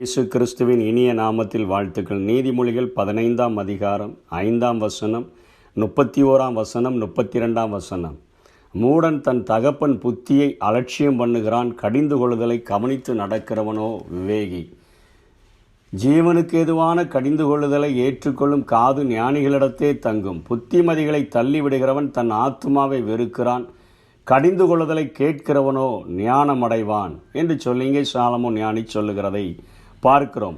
இயேசு கிறிஸ்துவின் இனிய நாமத்தில் வாழ்த்துக்கள். நீதிமொழிகள் 15ஆம் அதிகாரம் 5ஆம் வசனம், 31ஆம் வசனம், 32ஆம் வசனம். மூடன் தன் தகப்பன் புத்தியை அலட்சியம் பண்ணுகிறான், கடிந்து கொள்ளுதலை கவனித்து நடக்கிறவனோ விவேகி. ஜீவனுக்கு ஏதுவான கடிந்து கொள்ளுதலை ஏற்றுக்கொள்ளும் காது ஞானிகளிடத்தே தங்கும். புத்திமதிகளை தள்ளிவிடுகிறவன் தன் ஆத்துமாவை வெறுக்கிறான், கடிந்து கொள்ளுதலை கேட்கிறவனோ ஞானமடைவான் என்று சொல்லி இங்கே சாலமோன் ஞானி சொல்லுகிறதை பார்க்கிறோம்.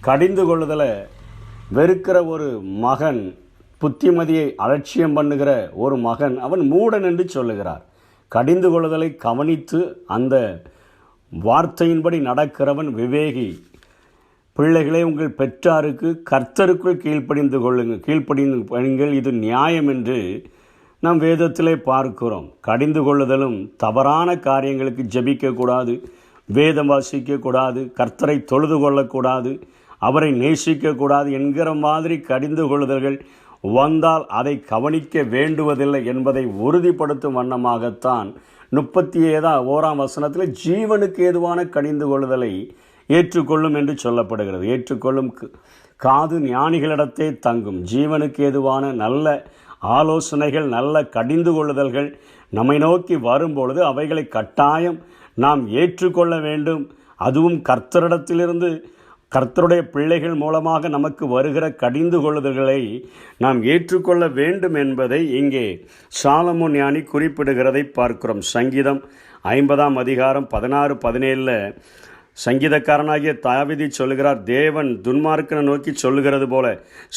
கடிந்து கொள்ளுதலை வெறுக்கிற ஒரு மகன், புத்திமதியை அலட்சியம் பண்ணுகிற ஒரு மகன், அவன் மூடன் என்று சொல்லுகிறார். கடிந்து கொள்ளுதலை கவனித்து அந்த வார்த்தையின்படி நடக்கிறவன் விவேகி. பிள்ளைகளே, உங்கள் பெற்றாருக்கு கர்த்தருக்குள் கீழ்ப்படியுங்கள், இது நியாயம் என்று நாம் வேதத்திலே பார்க்கிறோம். கடிந்து கொள்ளுதலும் தவறான காரியங்களுக்கு ஜெபிக்கக்கூடாது, வேதம் வாசிக்கக்கூடாது, கர்த்தரை தொழுது கொள்ளக்கூடாது, அவரை நேசிக்கக்கூடாது என்கிற மாதிரி கடிந்து கொள்ளுதல்கள் வந்தால் அதை கவனிக்க வேண்டுவதில்லை என்பதை உறுதிப்படுத்தும் வண்ணமாகத்தான் 31ஆம் வசனத்தில் ஜீவனுக்கு ஏதுவான கடிந்து கொள்ளுதலை ஏற்றுக்கொள்ளும் என்று சொல்லப்படுகிறது. ஏற்றுக்கொள்ளும் காது ஞானிகளிடத்தே தங்கும். ஜீவனுக்கு ஏதுவான நல்ல ஆலோசனைகள், நல்ல கடிந்து கொள்ளுதல்கள் நம்மை நோக்கி வரும்பொழுது அவைகளை கட்டாயம் நாம் ஏற்றுக்கொள்ள வேண்டும். அதுவும் கர்த்தரிடத்திலிருந்து, கர்த்தருடைய பிள்ளைகள் மூலமாக நமக்கு வருகிற கடிந்து கொள்ளுதல்களை நாம் ஏற்றுக்கொள்ள வேண்டும் என்பதை இங்கே சாலமோன் ஞானி குறிப்பிடுகிறதை பார்க்கிறோம். சங்கீதம் 50ஆம் அதிகாரம் 16-17 சங்கீதக்காரனாகிய தாவீது சொல்லுகிறார், தேவன் துன்மார்க்கனை நோக்கி சொல்லுகிறது போல,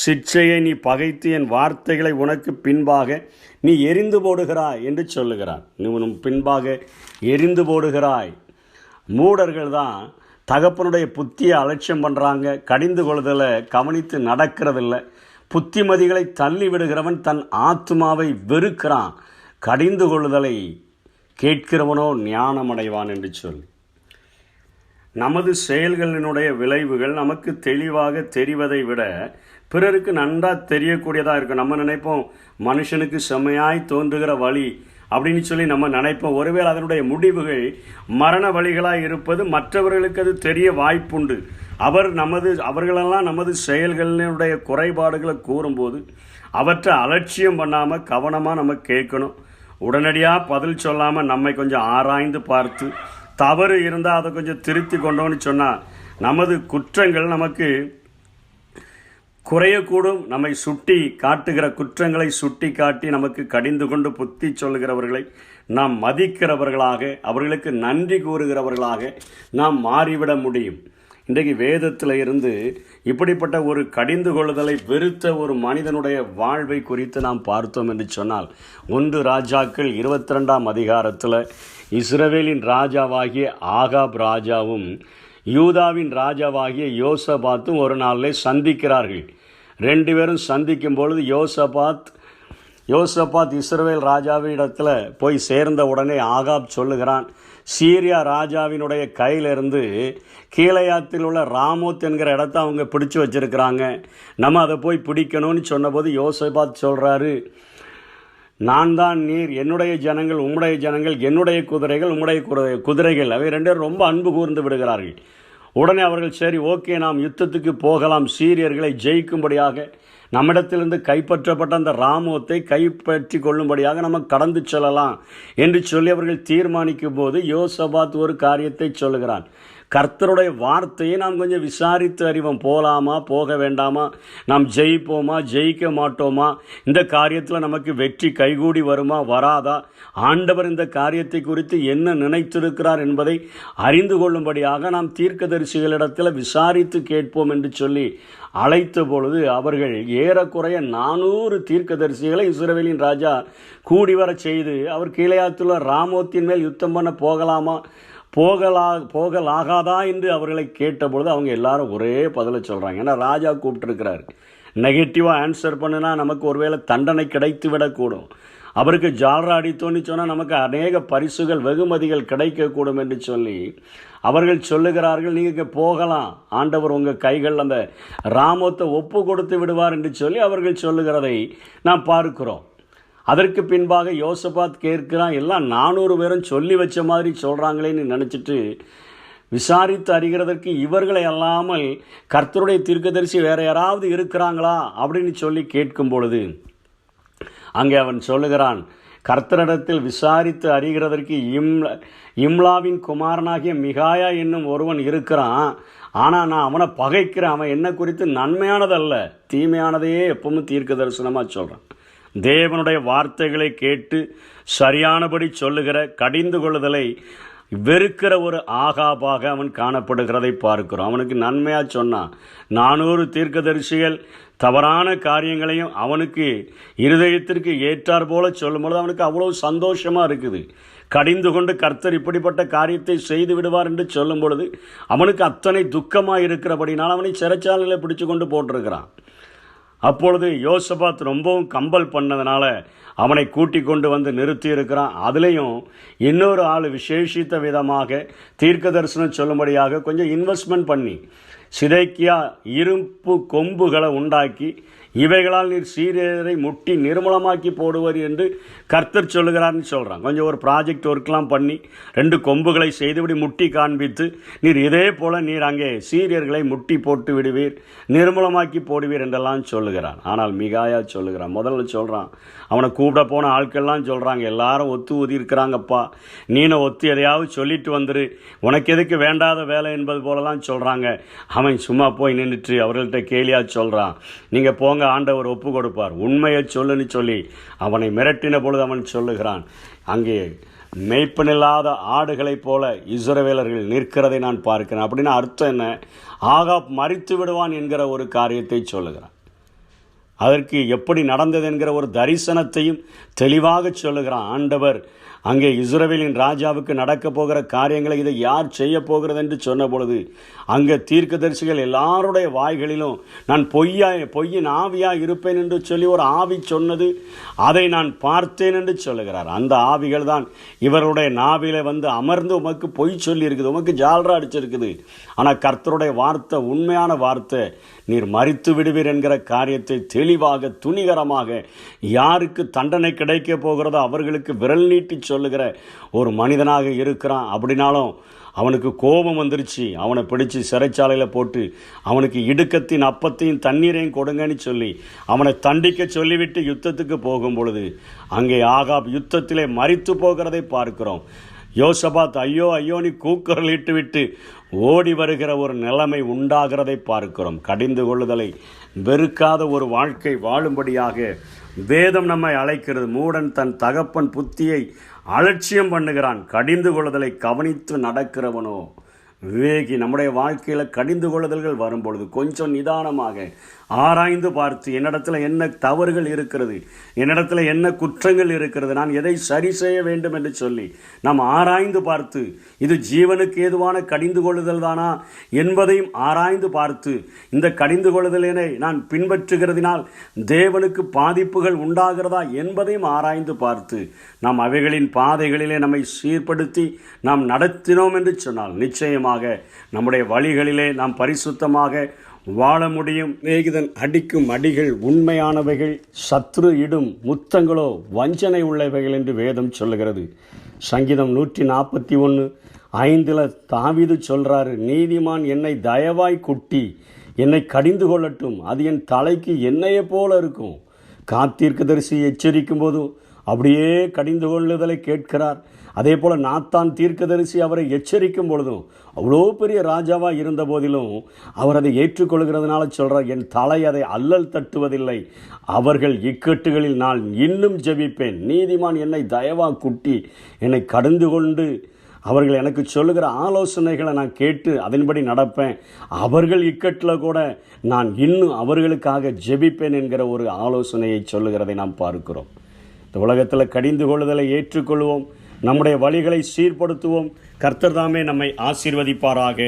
சிட்சையை நீ பகைத்து என் வார்த்தைகளை உனக்கு பின்பாக நீ எரிந்து போடுகிறாய் என்று சொல்லுகிறார். நீ உன் பின்பாக எரிந்து போடுகிறாய். மூடர்கள் தான் தகப்பனுடைய புத்தியை அலட்சியம் பண்ணுறாங்க, கடிந்து கொள்ளுதலை கவனித்து நடக்கிறதில்ல. புத்திமதிகளை தள்ளி விடுகிறவன் தன் ஆத்மாவை வெறுக்கிறான், கடிந்து கொள்ளுதலை கேட்கிறவனோ ஞானமடைவான் என்று சொல்லி. நமது செயல்களினுடைய விளைவுகள் நமக்கு தெளிவாக தெரிவதை விட பிறருக்கு நன்றாக தெரியக்கூடியதாக இருக்கும். நம்ம நினைப்போம் மனுஷனுக்கு செம்மையாய் தோன்றுகிற வழி அப்படின்னு சொல்லி நம்ம நினைப்போம். ஒருவேளை அதனுடைய முடிவுகள் மரண வழிகளாக இருப்பது மற்றவர்களுக்கு அது தெரிய வாய்ப்புண்டு. அவர்களெல்லாம் நமது செயல்களினுடைய குறைபாடுகளை கூறும்போது அவற்றை அலட்சியம் பண்ணாமல் கவனமாக நம்ம கேட்கணும். உடனடியாக பதில் சொல்லாமல் நம்மை கொஞ்சம் ஆராய்ந்து பார்த்து தவறு இருந்தால் அதை கொஞ்சம் திருத்தி கொண்டோன்னு சொன்னால் நமது குற்றங்கள் நமக்கு குறையக்கூடும். நம்மை சுட்டி காட்டுகிற குற்றங்களை சுட்டி காட்டி நமக்கு கடிந்து கொண்டு புத்தி சொல்லுகிறவர்களை நாம் மதிக்கிறவர்களாக, அவர்களுக்கு நன்றி கூறுகிறவர்களாக நாம் மாறிவிட முடியும். இன்றைக்கு வேதத்தில் இருந்து இப்படிப்பட்ட ஒரு கடிந்து கொள்ளுதலை வெறுத்த ஒரு மனிதனுடைய வாழ்வை குறித்து நாம் பார்த்தோம் என்று சொன்னால், 1 ராஜாக்கள் 22ஆம் அதிகாரத்தில் இஸ்ரவேலின் ராஜாவாகிய ஆகாப் ராஜாவும் யூதாவின் ராஜாவாகிய யோசபாத்தும் ஒரு நாளில் சந்திக்கிறார்கள். 2 பேரும் சந்திக்கும் பொழுது யோசபாத் இஸ்ரவேல் ராஜாவிடத்தில் போய் சேர்ந்த உடனே ஆகாப் சொல்லுகிறான், சீரியா ராஜாவினுடைய கையிலிருந்து கீலேயாத்தில் உள்ள ராமோத் என்கிற இடத்த அவங்க பிடிச்சி வச்சிருக்கிறாங்க, நம்ம அதை போய் பிடிக்கணும்னு சொன்னபோது யோசபாத் சொல்கிறாரு, நான் தான் நீர், என்னுடைய ஜனங்கள் உம்முடைய ஜனங்கள், என்னுடைய குதிரைகள் உம்முடைய குதிரைகள். அவை 2 பேரும் ரொம்ப அன்பு கூர்ந்து விடுகிறார்கள். உடனே அவர்கள் சரி ஓகே, நாம் யுத்தத்துக்கு போகலாம், சீரியர்களை ஜெயிக்கும்படியாக நம்மிடத்திலிருந்து கைப்பற்றப்பட்ட அந்த ராமோத்தை கைப்பற்றி கொள்ளும்படியாக நம்ம கடந்து செல்லலாம் என்று சொல்லி அவர்கள் தீர்மானிக்கும் போது யோசபாத் ஒரு காரியத்தை சொல்லுகிறான், கர்த்தருடைய வார்த்தையை நாம் கொஞ்சம் விசாரித்து அறிவோம். போகலாமா, போக வேண்டாமா, நாம் ஜெயிப்போமா, ஜெயிக்க மாட்டோமா, இந்த காரியத்தில் நமக்கு வெற்றி கைகூடி வருமா, வராதா, ஆண்டவர் இந்த காரியத்தை குறித்து என்ன நினைத்திருக்கிறார் என்பதை அறிந்து கொள்ளும்படியாக நாம் தீர்க்கதரிசிகளிடத்தில் விசாரித்து கேட்போம் என்று சொல்லி அழைத்த பொழுது அவர்கள் ஏறக்குறைய 400 தீர்க்கதரிசிகளை இஸ்ரவேலின் ராஜா கூடி வர செய்து, அவர் கீலேயாத்துள்ள ராமோத்தின் மேல் யுத்தம் பண்ண போகலாமா, போகலாகாதா என்று அவர்களை கேட்டபொழுது அவங்க எல்லாரும் ஒரே பதிலை சொல்கிறாங்க. ஏன்னா ராஜா கூப்பிட்டுருக்கிறார். நெகட்டிவாக ஆன்சர் பண்ணுனா நமக்கு ஒருவேளை தண்டனை கிடைத்து விடக்கூடும். அவருக்கு ஜால்ரா அடித்தோன்னு சொன்னால் நமக்கு அநேக பரிசுகள், வெகுமதிகள் கிடைக்கக்கூடும் என்று சொல்லி அவர்கள் சொல்லுகிறார்கள், நீங்கள் போகலாம், ஆண்டவர் உங்கள் கைகள் அந்த ராமோத்தை ஒப்பு கொடுத்து விடுவார் என்று சொல்லி அவர்கள் சொல்லுகிறதை நாம் பார்க்கிறோம். அதற்கு பின்பாக யோசபாத் கேட்கிறான், எல்லாம் 400 பேரும் சொல்லி வச்ச மாதிரி சொல்கிறாங்களேன்னு நினச்சிட்டு விசாரித்து அறிகிறதற்கு இவர்களை அல்லாமல் கர்த்தருடைய தீர்க்கதரிசி வேறு யாராவது இருக்கிறாங்களா அப்படின்னு சொல்லி கேட்கும் பொழுது அங்கே அவன் சொல்லுகிறான், கர்த்தரிடத்தில் விசாரித்து அறிகிறதற்கு இம்லாவின் குமாரனாகிய மிகாயா என்னும் ஒருவன் இருக்கிறான். ஆனால் நான் அவனை பகைக்கிறேன். அவன் என்ன குறித்து நன்மையானதல்ல, தீமையானதையே எப்பவும் தீர்க்க தரிசனமாக சொல்கிறான். தேவனுடைய வார்த்தைகளை கேட்டு சரியானபடி சொல்லுகிற கடிந்து கொள்ளுதலை வெறுக்கிற ஒரு ஆகாபாக அவன் காணப்படுகிறதை பார்க்கிறோம். அவனுக்கு நன்மையாக சொன்னான். 400 தீர்க்கதரிசிகள் தவறான காரியங்களையும் அவனுக்கு இருதயத்திற்கு ஏற்றார் போல சொல்லும்பொழுது அவனுக்கு அவ்வளோ சந்தோஷமாக இருக்குது. கடிந்து கொண்டு கர்த்தர் இப்படிப்பட்ட காரியத்தை செய்து விடுவார் என்று சொல்லும் பொழுது அவனுக்கு அத்தனை துக்கமாக இருக்கிறபடினால் அவனை சிறைச்சாலையில் பிடிச்சு கொண்டு போட்டிருக்கிறான். அப்பொழுது யோசபாத் ரொம்பவும் கம்பல் பண்ணதுனால அவனை கூட்டி கொண்டு வந்து நிறுத்தி இருக்கிறான். அதுலேயும் இன்னொரு ஆள் விசேஷித்த விதமாக தீர்க்க தரிசனம் சொல்லும்படியாக கொஞ்சம் இன்வெஸ்ட்மெண்ட் பண்ணி சிதைக்கியா இரும்பு கொம்புகளை உண்டாக்கி இவைகளால் நீர் சீரியரை முட்டி நிர்மூலமாக்கி போடுவர் என்று கர்த்தர் சொல்லுகிறார்னு சொல்கிறான். கொஞ்சம் ஒரு ப்ராஜெக்ட் ஒர்க்லாம் பண்ணி 2 கொம்புகளை செய்துவிடி முட்டி காண்பித்து நீர் இதே போல் நீர் அங்கே சீரியர்களை முட்டி போட்டு விடுவீர், நிர்மூலமாக்கி போடுவீர் என்றெல்லாம் சொல்லுகிறான். ஆனால் மிகாயா சொல்லுகிறான். முதல்ல சொல்கிறான், அவனை கூப்பிட போன ஆட்கள்லாம் சொல்கிறாங்க, எல்லாரும் ஒத்து ஊதி இருக்கிறாங்கப்பா, நீனும் ஒத்து எதையாவது சொல்லிட்டு வந்துரு, உனக்கு எதுக்கு வேண்டாத வேலை என்பது போலலாம் சொல்கிறாங்க. அவன் சும்மா போய் நின்றுட்டு அவர்கள்ட்ட கேலியாக சொல்கிறான், நீங்கள் போங்க, ஆண்டவர் ஒப்பு கொடுப்பார், உண்மையை சொல்லுன்னு சொல்லி அவனை மிரட்டின பொழுது அவன் சொல்லுகிறான், அங்கே மெய்ப்பனில்லாத ஆடுகளைப் போல இஸ்ரவேலர்கள் நிற்கிறதை நான் பார்க்கிறேன். அப்படின்னு அர்த்தம் என்ன? ஆகாப் மரித்து விடுவான் என்கிற ஒரு காரியத்தை சொல்லுகிறான். அதற்கு எப்படி நடந்தது என்கிற ஒரு தரிசனத்தையும் தெளிவாக சொல்லுகிறான். ஆண்டவர் அங்கே இஸ்ரவேலின் ராஜாவுக்கு நடக்க போகிற காரியங்களை இதை யார் செய்ய போகிறது என்று சொன்ன பொழுது அங்கே தீர்க்கதரிசிகள் எல்லாருடைய வாய்களிலும் நான் பொய்யின் ஆவியாக இருப்பேன் என்று சொல்லி ஒரு ஆவி சொன்னது, அதை நான் பார்த்தேன் என்று சொல்லுகிறார். அந்த ஆவிகள் தான் இவருடைய நாவில வந்து அமர்ந்து உமக்கு பொய் சொல்லி இருக்குது, உமக்கு ஜால்ரா அடிச்சிருக்குது. ஆனால் கர்த்தருடைய வார்த்தை உண்மையான வார்த்தை, நீர் மரித்து விடுவீர் என்கிற காரியத்தை தெளிவாக துணிகரமாக யாருக்கு தண்டனை கிடைக்க போகிறதோ அவர்களுக்கு விரல் நீட்டி சொல்லுகிற ஒரு மனிதனாக இருக்கிறான். அப்படின்னாலும் அவனுக்கு கோபம் வந்துருச்சு. அவனை பிடிச்சி சிறைச்சாலையில் போட்டு அவனுக்கு இடுக்கத்தின் அப்பத்தையும் தண்ணீரையும் கொடுங்கன்னு சொல்லி அவனை தண்டிக்க சொல்லிவிட்டு யுத்தத்துக்கு போகும் பொழுது அங்கே ஆகாப் யுத்தத்திலே மரித்து போகிறதை பார்க்கிறோம். யோசபாத் ஐயோ ஐயோனி கூக்குரலிட்டு விட்டு ஓடி வருகிற ஒரு நிலைமை உண்டாகிறதை பார்க்கிறோம். கடிந்து கொள்ளுதலை வெறுக்காத ஒரு வாழ்க்கை வாழும்படியாக வேதம் நம்மை அழைக்கிறது. மூடன் தன் தகப்பன் புத்தியை அலட்சியம் பண்ணுகிறான், கடிந்து கொள்ளுதலை கவனித்து நடக்கிறவனோ விவேகி. நம்முடைய வாழ்க்கையில் கடிந்து கொள்ளுதல்கள் வரும்பொழுது கொஞ்சம் நிதானமாக ஆராய்ந்து பார்த்து என்னிடத்துல என்ன தவறுகள் இருக்கிறது, என்னிடத்துல என்ன குற்றங்கள் இருக்கிறது, நான் எதை சரி செய்ய வேண்டும் என்று சொல்லி நாம் ஆராய்ந்து பார்த்து இது ஜீவனுக்கு ஏதுவான கடிந்து கொள்ளுதல் தானா என்பதையும் ஆராய்ந்து பார்த்து இந்த கடிந்து கொள்ளுதலினை நான் பின்பற்றுகிறதினால் தேவனுக்கு பாதிப்புகள் உண்டாகிறதா என்பதையும் ஆராய்ந்து பார்த்து நாம் அவைகளின் பாதைகளிலே நம்மை சீர்படுத்தி நாம் நடத்தினோம் என்று சொன்னால் நிச்சயமாக நம்முடைய வழிகளிலே நாம் பரிசுத்தமாக வாழ முடியும். சிநேகிதன் அடிக்கும் அடிகள் உண்மையானவைகள், சத்ரு இடும் முத்தங்களோ வஞ்சனை உள்ளவைகள் என்று வேதம் சொல்லுகிறது. சங்கீதம் 141:5 தாவீது சொல்றாரு, நீதிமான் என்னை தயவாய் குட்டி என்னை கடிந்து கொள்ளட்டும், அது என் தலைக்கு எண்ணெயை போல இருக்கும். தீர்க்கதரிசி எச்சரிக்கும் போதும் அப்படியே கடிந்து கொள்ளுதலை கேட்கிறார். அதே போல் நாத்தான் தீர்க்கதரிசி அவரை எச்சரிக்கும் பொழுதும் அவ்வளோ பெரிய ராஜாவாக இருந்த போதிலும் அவர் அதை ஏற்றுக்கொள்கிறதுனால சொல்கிறார், என் தலை அதை அல்லல் தட்டுவதில்லை, அவர்கள் இக்கட்டுகளில் நான் இன்னும் ஜெபிப்பேன். நீதிமான் என்னை தயவாக குட்டி என்னை கடிந்து கொண்டு அவர்கள் எனக்கு சொல்லுகிற ஆலோசனைகளை நான் கேட்டு அதன்படி நடப்பேன், அவர்கள் இக்கட்டில் கூட நான் இன்னும் அவர்களுக்காக ஜெபிப்பேன் என்கிற ஒரு ஆலோசனையை சொல்லுகிறதை நாம் பார்க்கிறோம். இந்த உலகத்தில் கடிந்து கொள்ளுதலை ஏற்றுக்கொள்வோம், நம்முடைய வழிகளை சீர்படுத்துவோம். கர்த்தர் தாமே நம்மை ஆசீர்வதிப்பாராக.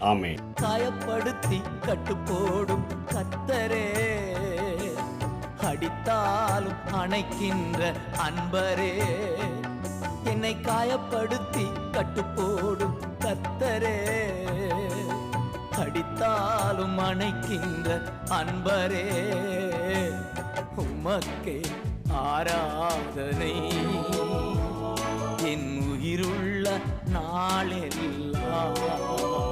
ஆமென். காயப்படுத்தி கட்டுப்போடும் கர்த்தரே, அடித்தாலும் அணைக்கின்ற அன்பரே, என்னை காயப்படுத்தி கட்டுப்போடும் கர்த்தரே, அடித்தாலும் அணைக்கின்ற அன்பரே, உமக்கே ஆராதனை.